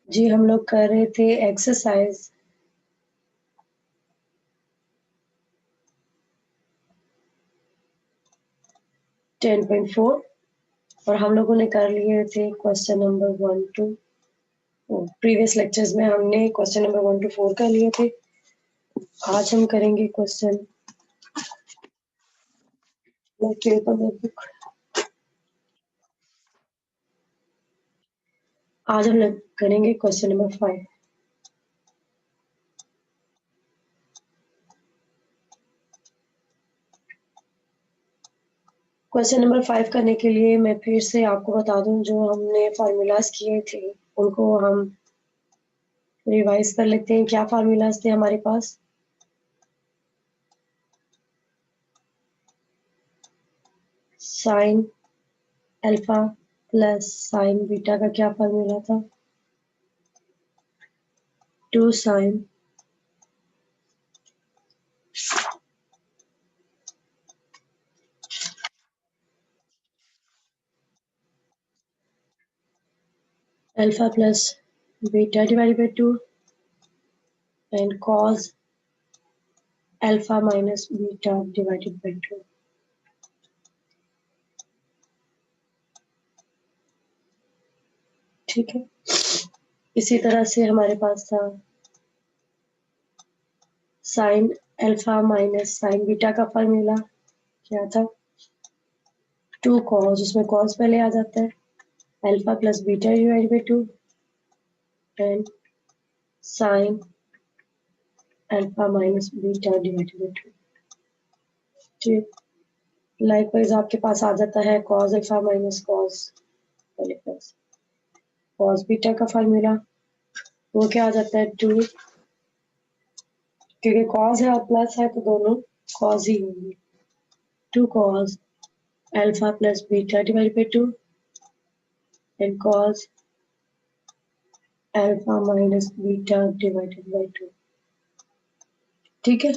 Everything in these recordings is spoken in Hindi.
जी हम लोग कर रहे थे एक्सरसाइज 10.4 और हम लोगों ने कर लिए थे question number 1 to previous lectures में हमने क्वेश्चन नंबर 1 टू 4 कर लिए थे। आज हम करेंगे क्वेश्चन आज हम लोग करेंगे क्वेश्चन नंबर 5। क्वेश्चन नंबर 5 करने के लिए मैं फिर से आपको बता दूं जो हमने फार्मूलाज किए थे उनको हम रिवाइज कर लेते हैं। क्या फार्मूलाज थे हमारे पास? Sine alpha plus sine beta का क्या फार्मूला था? 2 sine alpha plus beta divided by 2 and cos alpha minus beta divided by 2। ठीक है, इसी तरह से हमारे पास था sine alpha minus sign beta का फार्मूला क्या था? 2 cos, उसमें cos पहले आ जाता है, alpha plus beta divide by 2 and sine alpha minus beta divided by 2। ठीक, लाइकवाइज आपके पास आ जाता है cos अल्फा माइनस cos पहले प्लस cos बीटा का फार्मूला, वो क्या आ जाता है 2, क्योंकि cos है और प्लस है तो दोनों cos ही होंगे। 2 cos alpha plus beta divide by 2 and cos alpha minus beta divided by 2। ठीक है,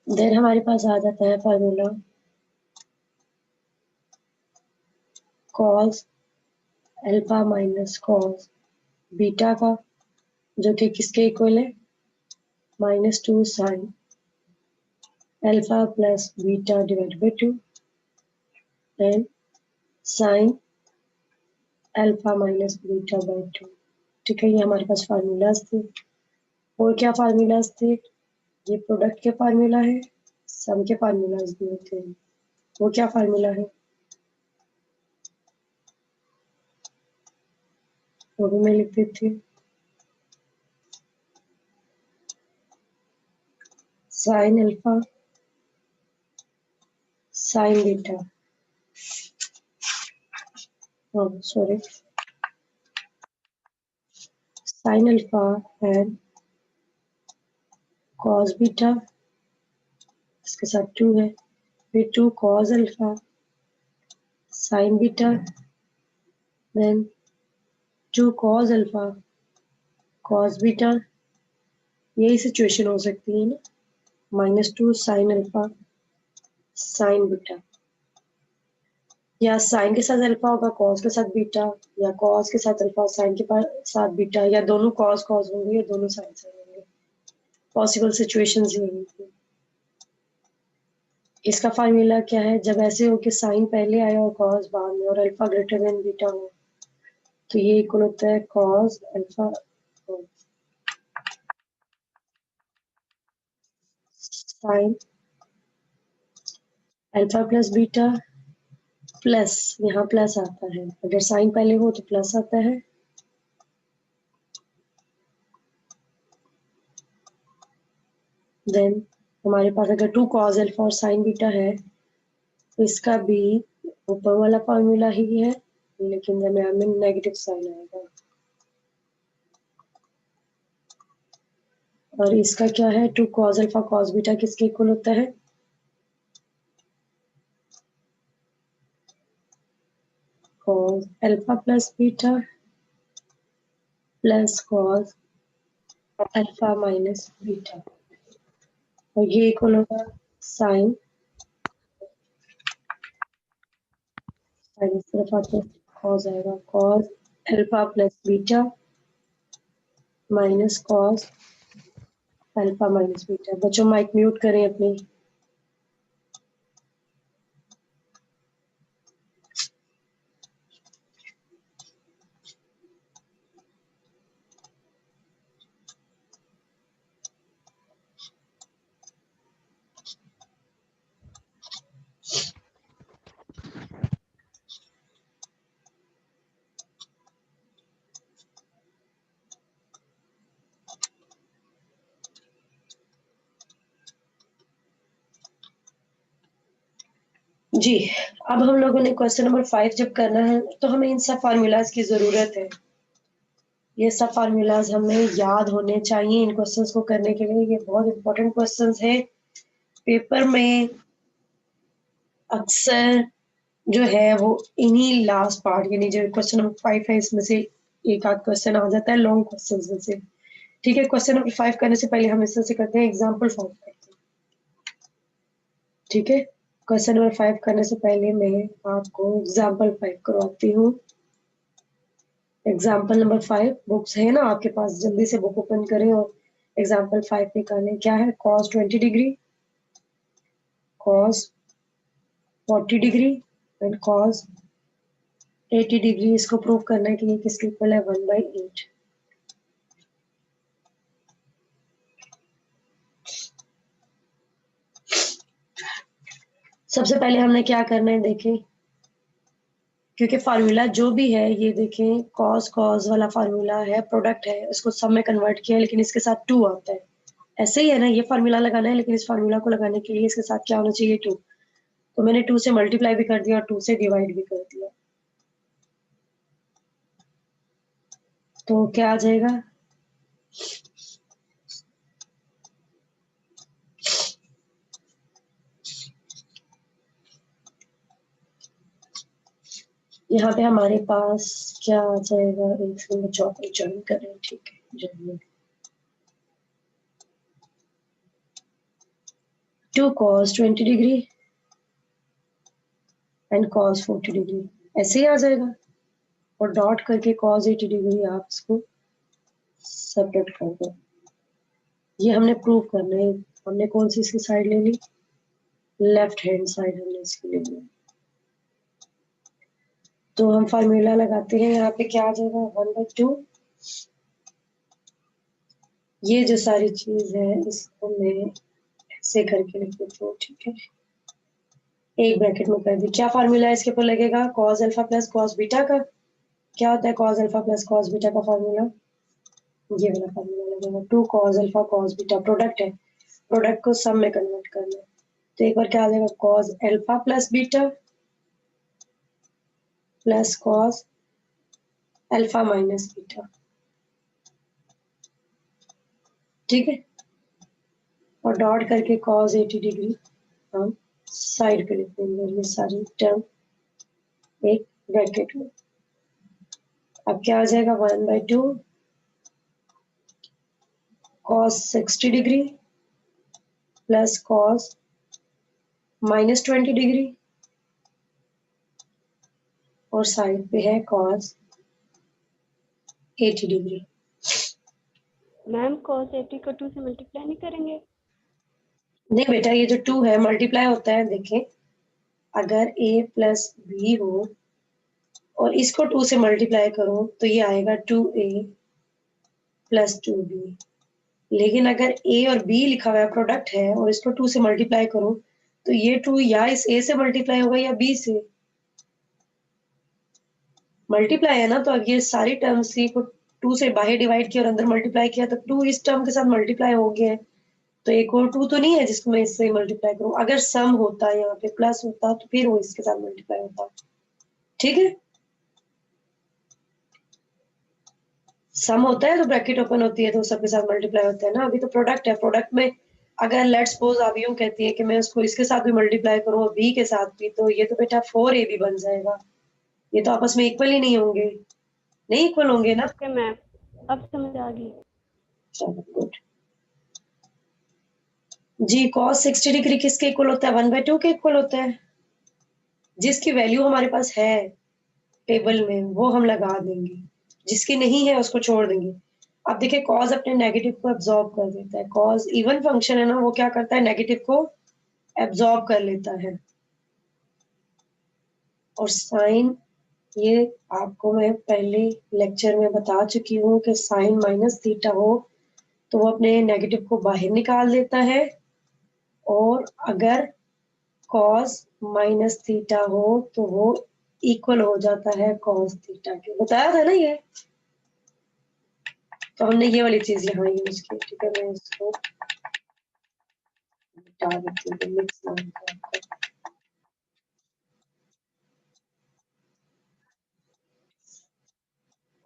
देन हमारे पास आ जाता है formula cos alpha minus cos beta का, जो कि किसके इक्वल है? -2 sine alpha plus beta divide by 2 and sine alpha minus beta by 2। ठीक है, ये हमारे पास फार्मूलाज थे। और क्या फार्मूलाज थे? ये प्रोडक्ट के फार्मूला है, सम के फार्मूलाज भी होते हैं। वो क्या फार्मूला है वो भी मैं लिख देती हूँ। Sine alpha sine beta, sorry, sine alpha and cos beta, इसके साथ 2 है, फिर 2 cos alpha sine beta, then 2 cos alpha cos beta. यही सिचुएशन हो सकती है ना, -2 साइन अल्फा साइन बीटा, या साइन के साथ अल्फा होगा cos के साथ बीटा, या cos के साथ अल्फा साइन के साथ बीटा, या दोनों cos cos होंगे या दोनों साइन साइन होंगे। पॉसिबल सिचुएशंस ये होंगी। इसका फार्मूला क्या है? जब ऐसे हो कि साइन पहले आया और cos बाद में और अल्फा ग्रेटर देन बीटा हो, तो ये इक्वल होता है cos alpha sign alpha plus beta plus, यहाँ प्लस आता है, अगर साइन पहले हो तो प्लस आता है, देन हमारे पास अगर 2 cos अल्फा और साइन बीटा है तो इसका भी ऊपर वाला फॉर्मूला ही है, लेकिन दरम्यान में नेगेटिव साइन आएगा। और इसका क्या है? 2 cos अल्फा cos बीटा किसके इक्वल होता है? cos alpha plus beta plus cos alpha minus beta, और ये इक्वल होगा साइन साइन इस तरफ आते कॉस आएगा, cos alpha plus beta minus cos alpha minus beta. बच्चों माइक म्यूट करें अपनी। जी, अब हम लोगों ने क्वेश्चन नंबर 5 जब करना है तो हमें इन सब फार्मूलाज की जरूरत है। ये सब फार्मूलाज हमें याद होने चाहिए इन क्वेश्चंस को करने के लिए। ये बहुत इंपॉर्टेंट क्वेश्चंस है। पेपर में अक्सर जो है वो इन्हीं लास्ट पार्ट यानी जो क्वेश्चन नंबर 5 है इसमें से एक आध क्वेश्चन आ जाता है लॉन्ग क्वेश्चंस में से। ठीक है, क्वेश्चन नंबर 5 करने से पहले हम इससे करते हैं एग्जांपल 5 करते हैं। ठीक है, क्वेश्चन नंबर 5 करने से पहले मैं आपको एग्जांपल 5 करवाती हूँ। एग्जाम्पल नंबर 5 बुक्स है ना आपके पास, जल्दी से बुक ओपन करें और एग्जाम्पल 5 निकालें। क्या है? cos 20 degree, cos 40 degree and cos 80 degree. इसको प्रूव करने के लिए किसके इक्वल है? 1/8। सबसे पहले हमने क्या करना है देखें, क्योंकि फार्मूला जो भी है ये देखें cos cos वाला फार्मूला है, प्रोडक्ट है, इसको सब में कन्वर्ट किया लेकिन इसके साथ 2 आता है। ऐसे ही है ना, ये फार्मूला लगाना है लेकिन इस फार्मूला को लगाने के लिए इसके साथ क्या होना चाहिए? 2। तो मैंने 2 से मल्टीप्लाई भी कर दिया और 2 से डिवाइड भी कर दिया। तो क्या आ जाएगा? यहाँ पे हमारे पास क्या आ जाएगा? एक सेकंड, चौथी ज्वाइन कर रहे हैं। ठीक है, join. 2 cos 20 degree and cos 40 degree, ऐसे ही आ जाएगा। और डॉट करके cos 80 डिग्री आप इसको सेपरेट कर दो। ये हमने प्रूव करना है। हमने कौन सी इसकी साइड ले ली? लेफ्ट हैंड साइड हमने इसकी ले ली। तो हम फार्मूला लगाते हैं। यहाँ पे क्या आ जाएगा? 1/2। ये जो सारी चीज है इसको मैं ऐसे करके लिख देती हूँ। ठीक है, एक ब्रैकेट में कर दी। क्या फार्मूला इसके ऊपर लगेगा? cos alpha plus cos beta का। क्या होता है cos alpha plus cos beta का फार्मूला? ये वाला फार्मूला लगेगा। 2 cos alpha cos beta, product है, प्रोडक्ट को सम में कन्वर्ट करना है। तो एक बार क्या आ जाएगा? cos alpha plus beta plus cos alpha minus beta. ठीक है, और डॉट करके cos 80 डिग्री हम साइड पे लिख देंगे। ये सारी टर्म एक ब्रैकेट में। अब क्या आ जाएगा? 1/2 cos 60 degree plus cos minus 20 degree और साइड पे है cos 80 डिग्री। मैम cos 80 को 2 से मल्टीप्लाई नहीं करेंगे? नहीं बेटा, ये जो 2 है मल्टीप्लाई होता है। देखें, अगर a प्लस बी हो और इसको 2 से मल्टीप्लाई करो तो ये आएगा 2a प्लस 2b। लेकिन अगर a और b लिखा हुआ है, प्रोडक्ट है, और इसको 2 से मल्टीप्लाई करो तो ये 2 या इस a से मल्टीप्लाई होगा या b से मल्टीप्लाई है ना। तो अब ये सारी टर्म्स सी को 2 से बाहर डिवाइड किया और अंदर मल्टीप्लाई किया तो 2 इस टर्म के साथ मल्टीप्लाई हो गया है। तो एक और 2 तो नहीं है जिसको मैं इससे मल्टीप्लाई करूं। अगर सम होता यहाँ पे प्लस होता तो फिर वो इसके साथ मल्टीप्लाई होता। ठीक है, सम होता है तो ब्रैकेट ओपन होती है तो सबके साथ मल्टीप्लाई होता है ना। अभी तो प्रोडक्ट है, प्रोडक्ट में अगर लेट्स सपोज आप यूं कहती है कि मैं उसको इसके साथ भी मल्टीप्लाई करूं और बी के साथ भी, तो ये तो बेटा 4a भी बन जाएगा। ये तो आपस में इक्वल ही नहीं होंगे, नहीं इक्वल होंगे ना। ओके मैम, अब समझ आ गई। चलो गुड जी। cos 60 डिग्री किसके इक्वल होता है? 1/2 के इक्वल होता है। जिसकी वैल्यू हमारे पास है टेबल में वो हम लगा देंगे, जिसकी नहीं है उसको छोड़ देंगे। अब देखिए कॉज अपने नेगेटिव को एब्जॉर्ब कर देता है। कॉज इवन फंक्शन है ना, वो क्या करता है, नेगेटिव को एब्जॉर्ब कर लेता है। और साइन, ये आपको मैं पहले लेक्चर में बता चुकी हूँ कि साइन माइनस थीटा हो तो वो अपने नेगेटिव को बाहर निकाल देता है, और अगर कॉस माइनस थीटा हो तो वो इक्वल हो जाता है कॉस थीटा के। बताया था ना ये, तो हमने ये वाली चीज यहाँ यूज की। ठीक है, मैं इसको हटा देती हूँ, मिक्स ना हो।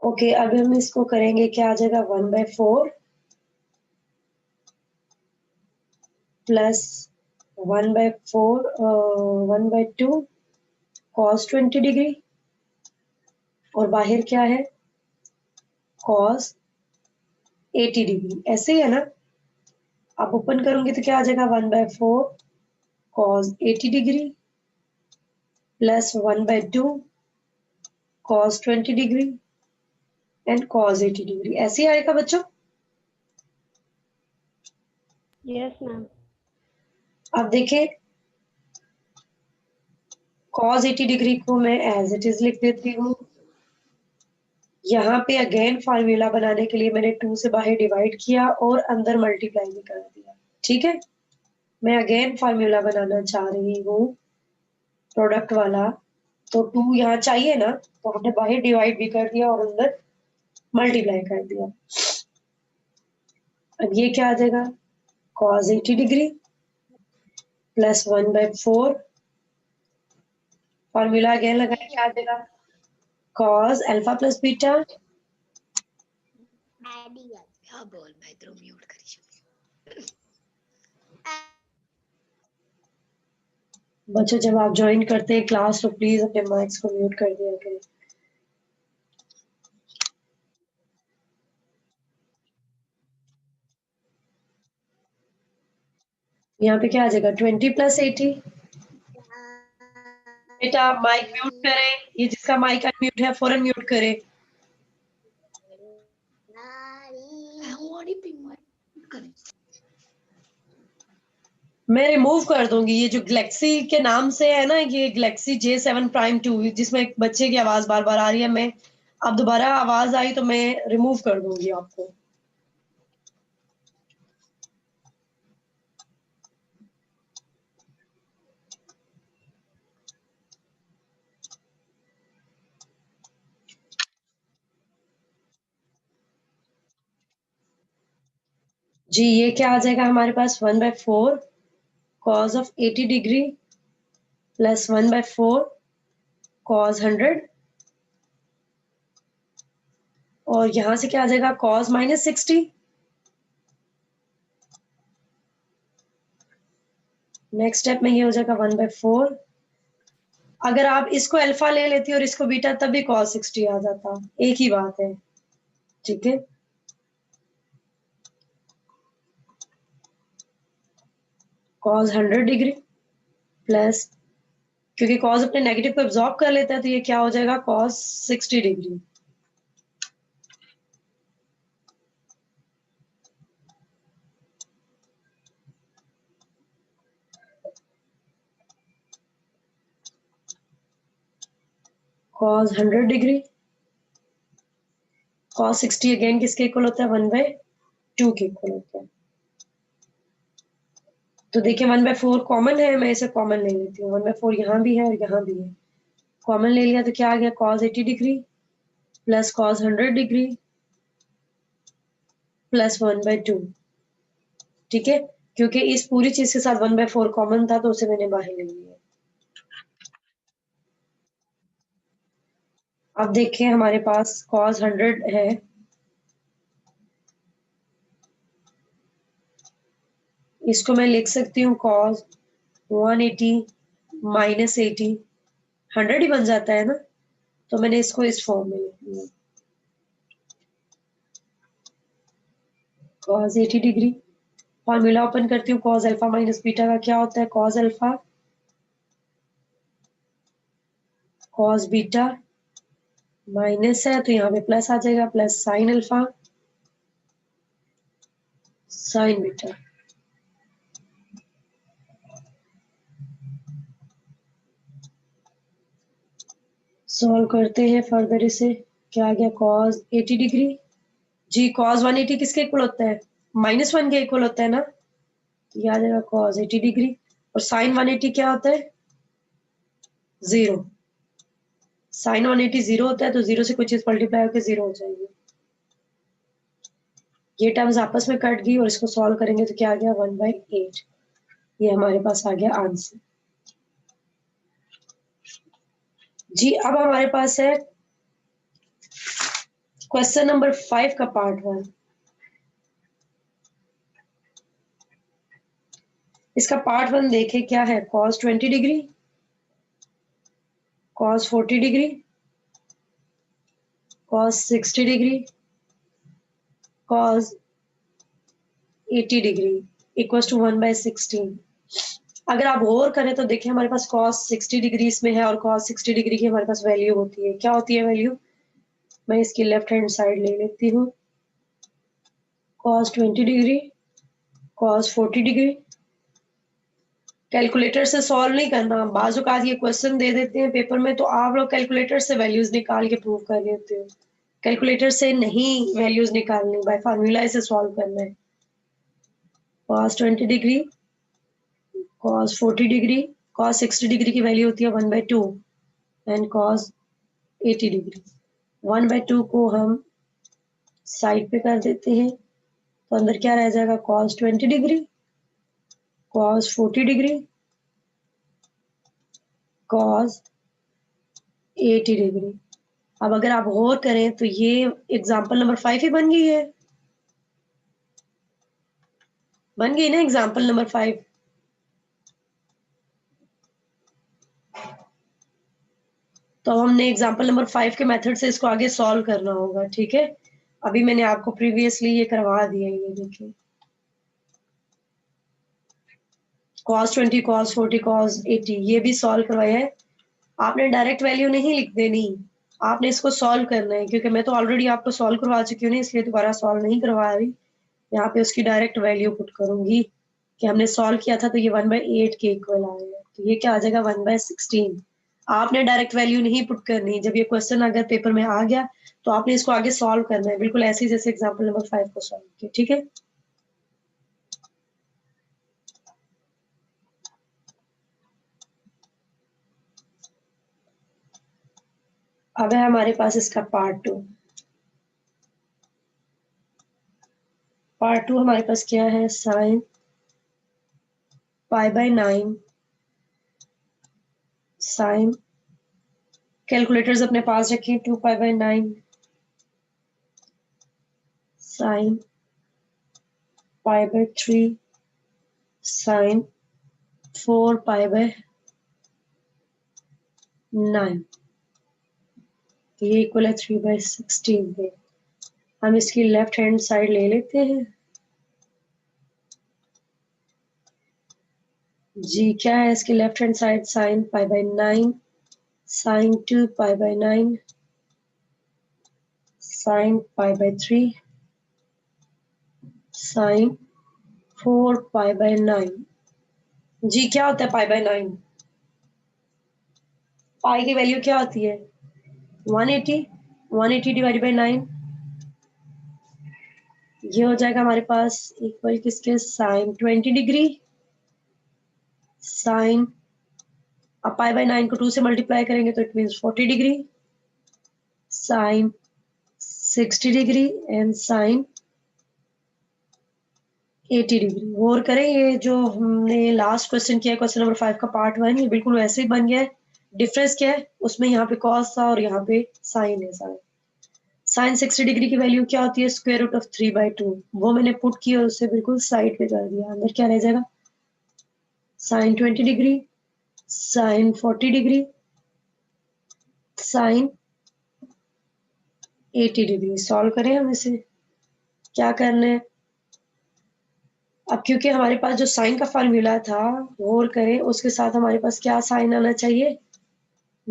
ओके, अब हम इसको करेंगे, क्या आ जाएगा, 1/4 प्लस 1/4 1/2 cos 20 डिग्री, और बाहर क्या है, cos 80 डिग्री। ऐसे ही है ना। आप ओपन करूंगी तो क्या आ जाएगा, 1/4 cos 80 degree plus 1/2 cos 20 degree and cos 80 degree. ऐसे ही आएगा बच्चों। Yes ma'am. अब देखें, cos 80 डिग्री को मैं एज इट इज लिख देती हूँ। यहाँ पे अगेन फार्मूला बनाने के लिए मैंने 2 से बाहर डिवाइड किया और अंदर मल्टीप्लाई भी कर दिया। ठीक है, मैं अगेन फार्मूला बनाना चाह रही हूँ प्रोडक्ट वाला, तो 2 यहाँ चाहिए ना, तो हमने बाहर डिवाइड भी कर दिया और अंदर मल्टीप्लाई कर दिया। अब ये क्या आ जाएगा, cos 80 degree plus 1/4, formula again लगाए, क्या आ जाएगा, cos अल्फा प्लस बीटा। हाँ बोल, मैं तो म्यूट करी। बच्चों जब आप ज्वाइन करते हैं क्लास तो प्लीज अपने माइक्स को म्यूट कर दिया करें। यहाँ पे क्या आ जाएगा, 20 प्लस 80। बेटा आप माइक म्यूट करें, ये जिसका माइक अनम्यूट है फौरन म्यूट करें। मैं रिमूव कर दूंगी ये जो गैलेक्सी के नाम से है ना, ये गैलेक्सी J7 प्राइम 2 जिसमें एक बच्चे की आवाज बार बार आ रही है। मैं अब दोबारा आवाज आई तो मैं रिमूव कर दूंगी आपको। जी ये क्या आ जाएगा हमारे पास, 1/4 cos of 80 degree plus 1/4 cos 100, और यहां से क्या आ जाएगा, cos माइनस 60। नेक्स्ट स्टेप में ये हो जाएगा 1/4। अगर आप इसको अल्फा ले लेती और इसको बीटा तब भी cos 60 आ जाता, एक ही बात है। ठीक है, cos 100 डिग्री प्लस, क्योंकि cos अपने नेगेटिव को एब्जॉर्ब कर लेता है तो ये क्या हो जाएगा, cos 60 degree. cos 100 degree, cos 60 again किसके इक्वल होता है, 1/2 के इक्वल होता है। तो देखिए 1/4 कॉमन है, मैं इसे कॉमन ले लेती हूँ। 1/4 यहाँ भी है और यहाँ भी है, कॉमन ले लिया तो क्या आ गया, cos 80 degree plus cos 100 degree plus 1/2। ठीक है, क्योंकि इस पूरी चीज के साथ 1/4 कॉमन था तो उसे मैंने बाहर ले लिया। अब देखिए हमारे पास cos 100 है, इसको मैं लिख सकती हूँ cos 180 माइनस 80, 100 ही बन जाता है ना, तो मैंने इसको इस फॉर्म में लिख लिया, cos 80 डिग्री। फॉर्मूला ओपन करती हूँ, cos अल्फा माइनस बीटा का क्या होता है, cos alpha cos beta minus है तो यहाँ पे प्लस आ जाएगा, plus sign alpha sine beta. Solve करते हैं फर्दर इसे। क्या आ गया, कॉस 80 डिग्री। जी कॉस 180 किसके इक्वल होता है, -1 के इक्वल होता है ना, तो ये आ जाएगा कॉस 80 डिग्री। और साइन 180 क्या होता है, 0। साइन 180 0 होता है, तो 0 से कोई चीज मल्टीप्लाई होकर 0 हो जाएगी। ये टर्म्स आपस में कट गई और इसको सॉल्व करेंगे तो क्या आ गया, 1/8। ये हमारे पास आ गया आंसर। जी अब हमारे पास है क्वेश्चन नंबर 5 का पार्ट 1। इसका पार्ट 1 देखें क्या है, cos 20 degree, cos 40 degree, cos 60 degree, cos 80 degree equals to 1/16। अगर आप गौर करें तो देखिए हमारे पास कॉस 60 डिग्री इसमें है और कॉस 60 डिग्री की हमारे पास वैल्यू होती है। क्या होती है वैल्यू, मैं इसकी लेफ्ट हैंड साइड ले लेती हूँ। Cos 20 degree, cos 40 degree. Calculator से सॉल्व नहीं करना, बाज़ औक़ात ये क्वेश्चन दे देते हैं पेपर में तो आप लोग कैलकुलेटर से वैल्यूज निकाल के प्रूव कर लेते हो। कैलकुलेटर से नहीं वैल्यूज निकालनी, बाय फार्मूला इसे सॉल्व करना है। Cos 20 degree, cos 40 degree, cos 60 degree की वैल्यू होती है 1/2 एंड कॉस 80 डिग्री। 1/2 को हम साइड पे कर देते हैं तो अंदर क्या रह जाएगा, cos 20 degree, cos 40 degree, cos 80 degree. अब अगर आप गौर करें तो ये एग्जाम्पल नंबर 5 ही बन गई है, बन गई ना एग्जाम्पल नंबर 5। तो हमने एग्जाम्पल नंबर 5 के मेथड से इसको आगे सॉल्व करना होगा, ठीक है। अभी मैंने आपको प्रीवियसली ये करवा दिया, ये देखिए cos 20, cos 40, cos 80 ये भी सॉल्व करवाया है। आपने डायरेक्ट वैल्यू नहीं लिख देनी, आपने इसको सॉल्व करना है, क्योंकि मैं तो ऑलरेडी आपको सॉल्व करवा चुकी हूँ ना, इसलिए दोबारा सॉल्व नहीं करवा रही। यहाँ पे उसकी डायरेक्ट वैल्यू पुट करूंगी कि हमने सॉल्व किया था तो ये 1/8 के इक्वल आएगा, तो ये क्या आ जाएगा 1/16। आपने डायरेक्ट वैल्यू नहीं पुट करनी, जब ये क्वेश्चन अगर पेपर में आ गया तो आपने इसको आगे सॉल्व करना है, बिल्कुल ऐसे ही जैसे एग्जाम्पल नंबर 5 को सॉल्व किया, ठीक है। अब है हमारे पास इसका पार्ट 2। पार्ट 2 हमारे पास क्या है, साइन π/9 साइन, कैलकुलेटर्स अपने पास रखें, 2π/9 साइन π/3 साइन 4π/9, तो ये इक्वल है 3/16 पे। हम इसकी लेफ्ट हैंड साइड ले लेते हैं। जी क्या है इसकी left hand side, sine π/9 sine 2π/9 sine π/3 sine 4π/9। जी क्या होता है π/9, पाई की वैल्यू क्या होती है 180, 180 डिवाइडेड बाई 9, ये हो जाएगा हमारे पास इक्वल किसके, साइन 20 डिग्री साइन, अब π/9 को 2 से मल्टीप्लाई करेंगे तो it means 40 degree sine 60 degree and sine 80 degree. गौर करें ये जो हमने लास्ट क्वेश्चन किया, क्वेश्चन नंबर 5 का पार्ट 1, ये बिल्कुल वैसे ही बन गया है। डिफरेंस क्या है उसमें, यहाँ पे कॉस था और यहाँ पे साइन है। साइन 60 डिग्री की वैल्यू क्या होती है, स्क्वायर रूट ऑफ 3/2, वो मैंने पुट किया और उसे बिल्कुल साइड पे कर दिया। अंदर क्या रह जाएगा, sine 20 degree sine 40 degree sine 80 degree. Solve करें हम इसे, क्या करना है, अब क्योंकि हमारे पास जो साइन का फार्मूला था, गौर करें उसके साथ हमारे पास क्या साइन आना चाहिए,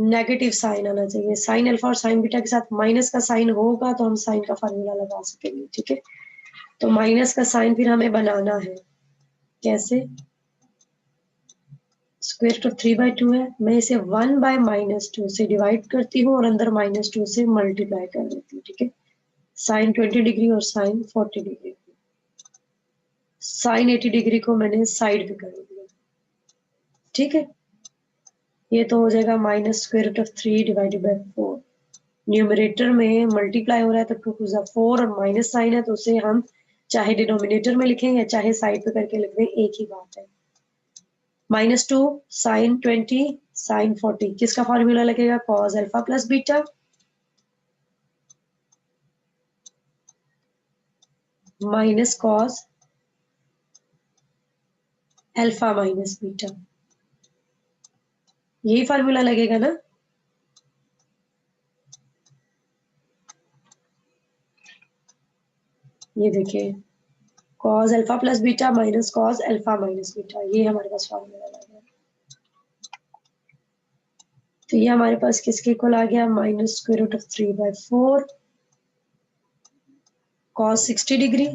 नेगेटिव साइन आना चाहिए। साइन अल्फा और साइन बीटा के साथ माइनस का साइन होगा तो हम साइन का फार्मूला लगा सकेंगे, ठीक है। तो माइनस का साइन फिर हमें बनाना है, कैसे? स्क्वायर रूट ऑफ 3/2 है, मैं इसे 1/-2 से डिवाइड करती हूँ और अंदर -2 से मल्टीप्लाई कर देती हूँ, ठीक है। साइन 20 डिग्री और साइन 40 डिग्री। साइन 80 डिग्री को मैंने साइड पे कर दिया, ठीक है। ये तो हो जाएगा -√3/4। न्यूमरेटर में मल्टीप्लाई हो रहा है तो 2 × 4 और माइनस साइन है तो उसे हम चाहे डिनोमिनेटर में लिखें या चाहे साइड पे करके लिख दें, एक ही बात है। -2 साइन 20 साइन 40, किसका फॉर्मूला लगेगा? Cos alpha plus beta minus cos alpha minus beta, यही फॉर्मूला लगेगा ना। ये देखिए, cos alpha plus beta minus cos alpha minus beta, ये हमारे पास फॉर्मूला लग गया। तो ये हमारे पास किसके इक्वल आ गया? -√3/4 कॉस 60 डिग्री।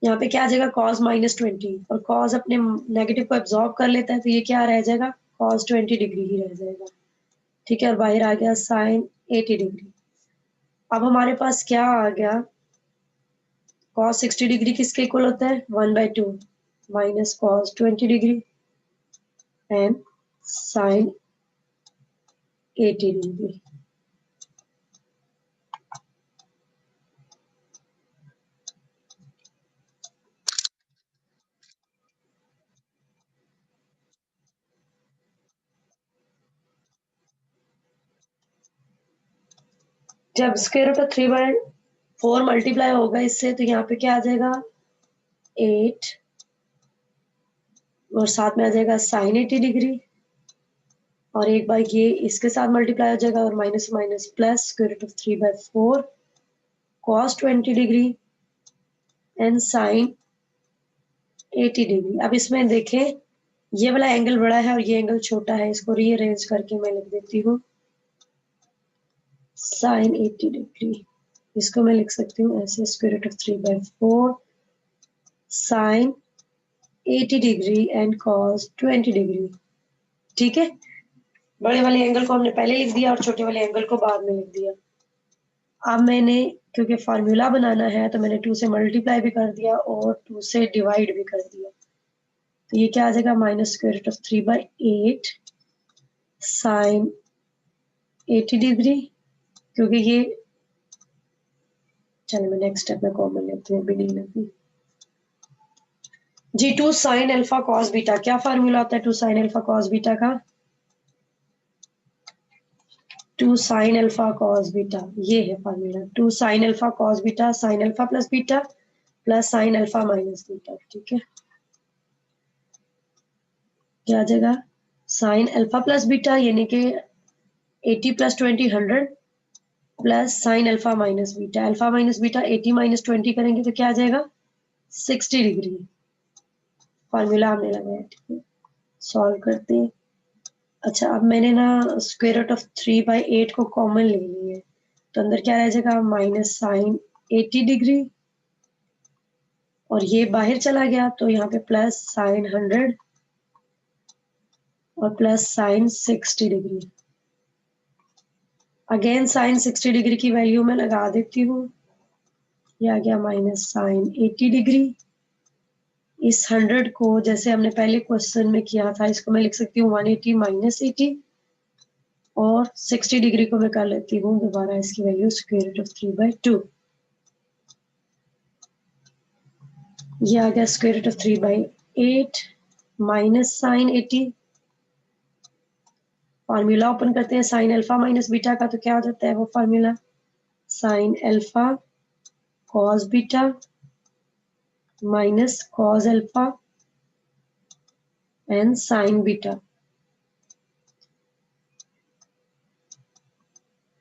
यहाँ पे क्या आ जाएगा? कॉस -20, और कॉस अपने नेगेटिव को एब्जॉर्ब कर लेता है तो ये क्या रह जाएगा? कॉस 20 डिग्री ही रह जाएगा, ठीक है। और बाहर आ गया साइन 80 डिग्री। अब हमारे पास क्या आ गया? कॉस 60 डिग्री किसके इक्वल होता है? 1/2 minus cos 20 degree and sine 80 degree. जब स्क्वायर रूट ऑफ 3/4 मल्टीप्लाई होगा इससे तो यहाँ पे क्या आ जाएगा? 8 और साथ में आ जाएगा साइन 80 डिग्री, और एक बार ये इसके साथ मल्टीप्लाई हो जाएगा और minus minus plus square root of 3/4 cos 20 degree and sine 80 degree. अब इसमें देखें, ये वाला एंगल बड़ा है और ये एंगल छोटा है, इसको रीअरेंज करके मैं लिख देती हूँ साइन 80 डिग्री। इसको मैं लिख सकती हूँ ऐसे, square root of 3/4 sine 80 degree and cos 20 degree, ठीक है। बड़े वाले एंगल को हमने पहले लिख दिया और छोटे वाले एंगल को बाद में लिख दिया। अब मैंने, क्योंकि फार्मूला बनाना है तो मैंने 2 से मल्टीप्लाई भी कर दिया और 2 से डिवाइड भी कर दिया। तो ये क्या आ जाएगा? -√3/8 साइन 80 डिग्री, क्योंकि ये, चलो मैं नेक्स्ट स्टेप में कॉमन लेती हूँ, अभी नहीं लेती जी। 2 साइन अल्फा कॉस बीटा, क्या फार्मूला होता है 2 साइन अल्फा कॉस बीटा का? 2 साइन अल्फा कॉस बीटा, ये है formula. 2 sine alpha cos beta, sign alpha plus beta plus sine alpha minus beta, ठीक है। क्या आ जाएगा? साइन अल्फा प्लस बीटा यानी कि 80 + 20 100 plus sine alpha minus beta. Alpha minus beta 80 - 20 करेंगे तो क्या आ जाएगा? 60 डिग्री। फॉर्मूला हमने लगाया, ठीक है। सॉल्व करते हैं। अच्छा, अब मैंने ना स्क्वायर रूट ऑफ 3/8 को कॉमन ले लिया है तो अंदर क्या रह जाएगा? माइनस साइन 80 डिग्री, और ये बाहर चला गया तो यहाँ पे प्लस साइन 100 और plus sign 60 degree. Again sine 60 degree की वैल्यू मैं लगा देती हूँ, ये आ गया माइनस साइन 80 डिग्री। इस 100 को जैसे हमने पहले क्वेश्चन में किया था, इसको मैं लिख सकती हूँ 180 - 80, और 60 डिग्री को मैं कर लेती हूँ दोबारा इसकी वैल्यू स्क्वायर रूट ऑफ 3/2। ये आ गया square root of 3/8 minus sine 80। Formula open करते हैं साइन अल्फा माइनस बीटा का, तो क्या हो जाता है वो formula? Sign alpha cos beta minus cos alpha and sign beta,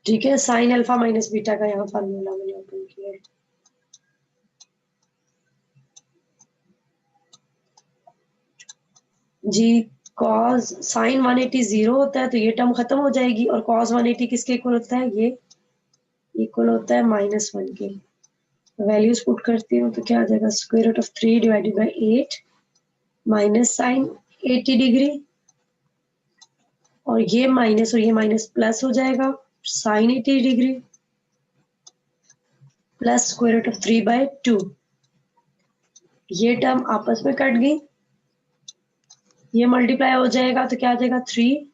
ठीक है। साइन अल्फा माइनस बीटा का यहाँ फॉर्मूला मैंने ओपन किया है। जी कॉस साइन 180 0 होता है तो ये टर्म खत्म हो जाएगी, और कॉस 180 किसके इक्वल होता है, ये इक्वल होता है -1 के। वैल्यूज पुट करती हूँ तो क्या आ जाएगा, square root of 3 divided by 8 minus sine 80 degree, और ये माइनस प्लस हो जाएगा, sine 80 degree plus square root of 3/2। ये टर्म आपस में कट गई, ये मल्टीप्लाई हो जाएगा तो क्या आ जाएगा, 3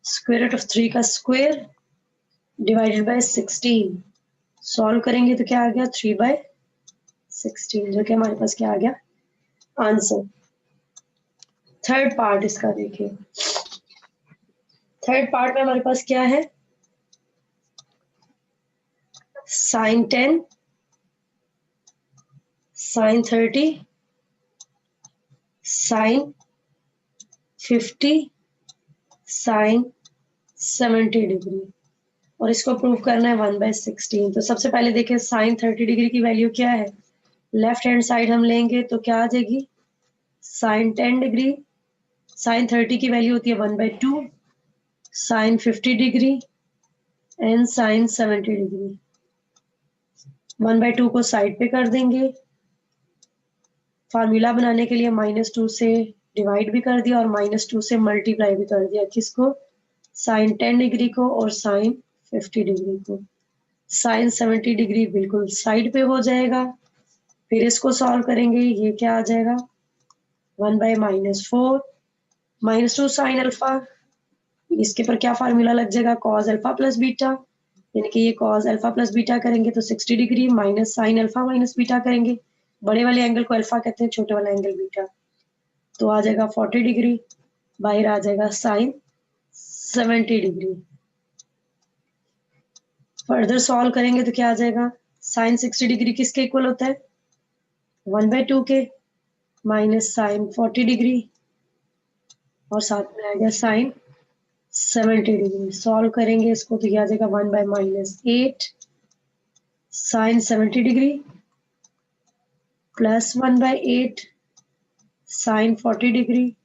स्क्वायर रूट ऑफ 3 का स्क्वायर डिवाइडेड बाय 16। सॉल्व करेंगे तो क्या आ गया, 3/16, जो कि हमारे पास क्या आ गया, आंसर। थर्ड पार्ट इसका देखिए, थर्ड पार्ट में हमारे पास क्या है, sine 10 sine 30 sine 50 sine 70 degree, और इसको प्रूव करना है 1/16। तो सबसे पहले देखिए साइन 30 डिग्री की वैल्यू क्या है, लेफ्ट हैंड साइड हम लेंगे तो क्या आ जाएगी, साइन 10 डिग्री, साइन 30 की वैल्यू होती है 1/2, sine 50 degree and sine 70 degree. 1/2 को साइड पे कर देंगे, फार्मूला बनाने के लिए -2 से डिवाइड भी कर दिया और -2 से मल्टीप्लाई भी कर दिया, किसको, साइन 10 डिग्री को और साइन 50 डिग्री को। साइन 70 डिग्री बिल्कुल साइड पे हो जाएगा, फिर इसको सॉल्व करेंगे, ये क्या आ जाएगा, 1/-4 -2 साइन अल्फा, इसके पर क्या फार्मूला लग जाएगा, कॉस अल्फा प्लस बीटा, यानी कि ये कॉस अल्फा प्लस बीटा करेंगे तो 60 degree, minus sine alpha minus beta करेंगे, बड़े वाले एंगल को अल्फा कहते हैं, छोटे वाला एंगल बीटा, तो आ जाएगा 40 डिग्री, बाहर आ जाएगा साइन 70 डिग्री। फर्दर सॉल्व करेंगे तो क्या आ जाएगा, साइन 60 डिग्री किसके इक्वल होता है, 1/2 के, माइनस साइन 40 डिग्री और साथ में आ गया साइन 70 डिग्री। सॉल्व करेंगे इसको तो क्या आ जाएगा, 1/-8 sine 70 degree plus 1/8 sine 40 degree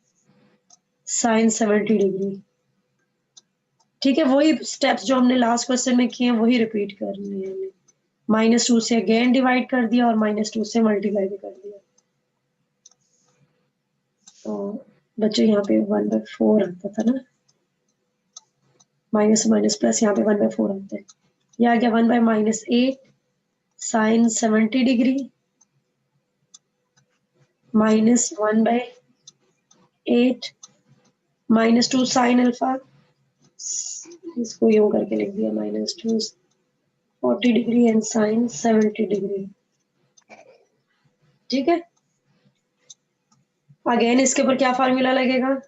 sine 70 degree. ठीक है, वही स्टेप्स जो हमने लास्ट क्वेश्चन में किए हैं वही रिपीट करनी है हमें। -2 से अगेन डिवाइड कर दिया और -2 से मल्टीप्लाई भी कर दिया, तो बच्चों यहाँ पे 1/4 आता था ना, माइनस प्लस यहाँ पे 1/4 आता है, ये आ गया 1/-8 sine 70 degree minus 1/8 -2 sine alpha, इसको यूं करके लिख दिया, -2 40 डिग्री एंड साइन 70 डिग्री। ठीक है, अगेन इसके ऊपर क्या फार्मूला लगेगा,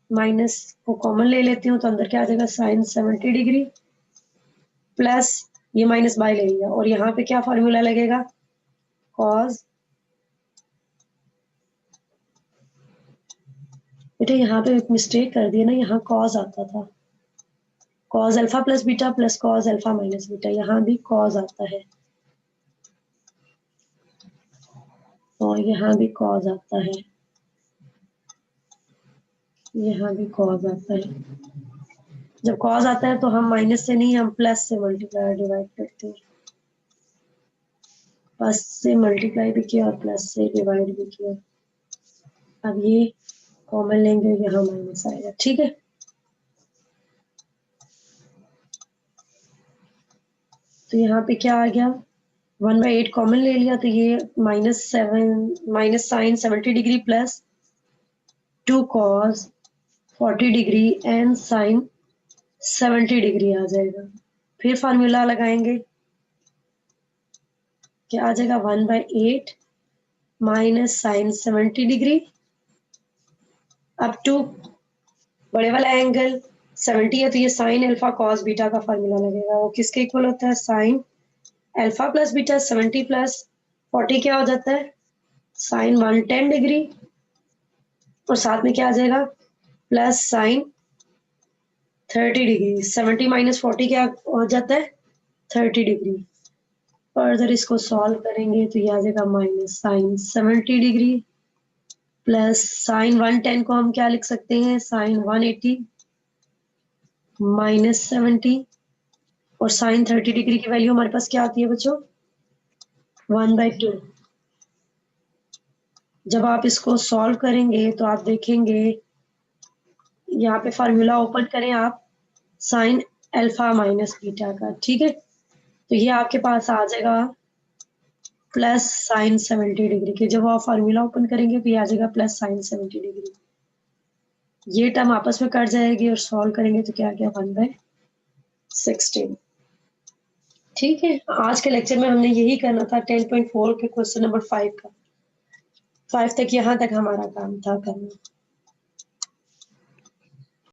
माइनस को कॉमन ले लेती हूँ तो अंदर क्या आ जाएगा, साइन 70 डिग्री प्लस ये माइनस बाय ले लिया, और यहाँ पे क्या फार्मूला लगेगा, कॉस, बेटा यहाँ पे एक मिस्टेक कर दी ना, यहाँ कॉस आता था, cos alpha plus beta plus cos alpha minus beta, यहाँ भी कॉस आता है और यहाँ भी कॉस आता है, यहाँ भी कॉस आता है। जब कॉस आता है तो हम माइनस से नहीं, हम प्लस से मल्टीप्लाई डिवाइड करते हैं, प्लस से मल्टीप्लाई भी किया और प्लस से डिवाइड भी किया। अब ये कॉमन लेंगे, यहाँ माइनस आएगा। ठीक है, तो यहाँ पे क्या आ गया, 1/8 कॉमन ले लिया तो ये minus sine 70 degree plus 2 cos 40 degree and sine 70 degree आ जाएगा। फिर फार्मूला लगाएंगे, क्या आ जाएगा, 1/8 minus sine 70 degree up to बड़े वाला एंगल 70 है तो ये साइन अल्फा कॉस बीटा का फार्मूला लगेगा, वो किसके इक्वल होता है, sine alpha plus beta 70 plus 40 क्या हो जाता है, साइन 110 डिग्री, और साथ में क्या आ जाएगा, प्लस साइन 30 डिग्री। 70 - 40 क्या हो जाता है, 30 डिग्री, फर्दर इसको सॉल्व करेंगे तो ये आ जाएगा minus sine 70 degree plus sine 110 को हम क्या लिख सकते हैं, साइन 180 माइनस 70 और साइन 30 डिग्री की वैल्यू हमारे पास क्या आती है बच्चों, 1/2। जब आप इसको सॉल्व करेंगे तो आप देखेंगे यहाँ पे फार्मूला ओपन करें आप साइन अल्फा माइनस बीटा का, ठीक है। तो ये आपके पास आ जाएगा प्लस साइन 70 डिग्री के। जब आप फार्मूला ओपन करेंगे तो ये आ जाएगा प्लस साइन 70 डिग्री। ये टर्म आपस में कट जाएगी और सॉल्व करेंगे तो क्या क्या 1/16। ठीक है, आज के लेक्चर में हमने यही करना था 10.4 के क्वेश्चन नंबर 5 का। 5 तक यहाँ तक हमारा काम था करना।